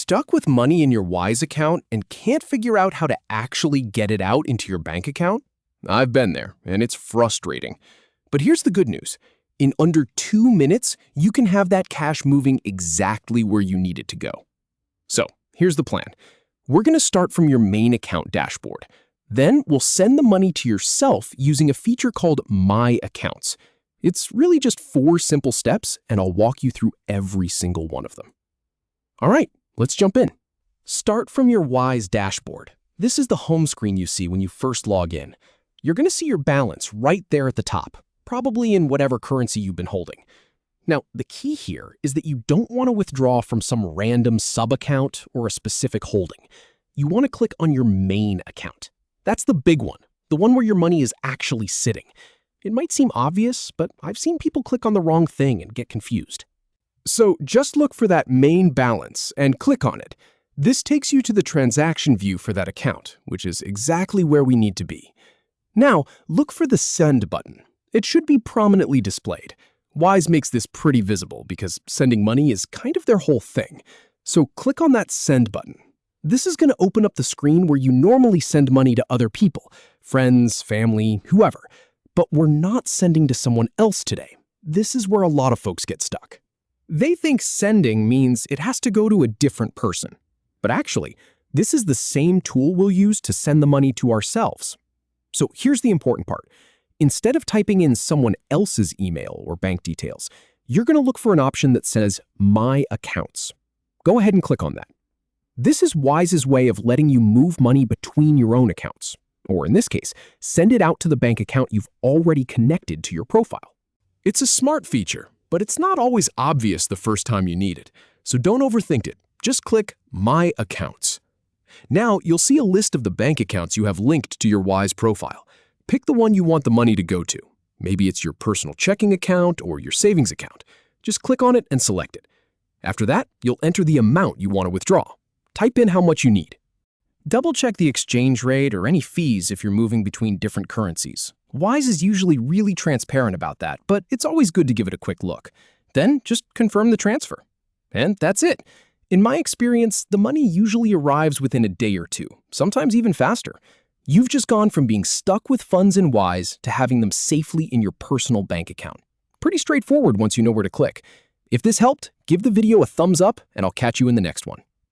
Stuck with money in your Wise account and can't figure out how to actually get it out into your bank account? I've been there, and it's frustrating. But here's the good news. In under 2 minutes, you can have that cash moving exactly where you need it to go. So, here's the plan. We're going to start from your main account dashboard. Then we'll send the money to yourself using a feature called My Accounts. It's really just 4 simple steps, and I'll walk you through every single one of them. All right, let's jump in. Start from your Wise dashboard. This is the home screen you see when you first log in. You're going to see your balance right there at the top, probably in whatever currency you've been holding. Now, the key here is that you don't want to withdraw from some random sub-account or a specific holding. You want to click on your main account. That's the big one, the one where your money is actually sitting. It might seem obvious, but I've seen people click on the wrong thing and get confused. So just look for that main balance and click on it. This takes you to the transaction view for that account, which is exactly where we need to be. Now, look for the Send button. It should be prominently displayed. Wise makes this pretty visible because sending money is kind of their whole thing. So click on that Send button. This is going to open up the screen where you normally send money to other people, friends, family, whoever. But we're not sending to someone else today. This is where a lot of folks get stuck. They think sending means it has to go to a different person. But actually, this is the same tool we'll use to send the money to ourselves. So here's the important part. Instead of typing in someone else's email or bank details, you're going to look for an option that says My Accounts. Go ahead and click on that. This is Wise's way of letting you move money between your own accounts, or in this case, send it out to the bank account you've already connected to your profile. It's a smart feature, but it's not always obvious the first time you need it, so don't overthink it. Just click My Accounts. Now, you'll see a list of the bank accounts you have linked to your Wise profile. Pick the one you want the money to go to. Maybe it's your personal checking account or your savings account. Just click on it and select it. After that, you'll enter the amount you want to withdraw. Type in how much you need. Double-check the exchange rate or any fees if you're moving between different currencies. Wise is usually really transparent about that, but it's always good to give it a quick look. Then just confirm the transfer. And that's it. In my experience, the money usually arrives within a day or two, sometimes even faster. You've just gone from being stuck with funds in Wise to having them safely in your personal bank account. Pretty straightforward once you know where to click. If this helped, give the video a thumbs up and I'll catch you in the next one.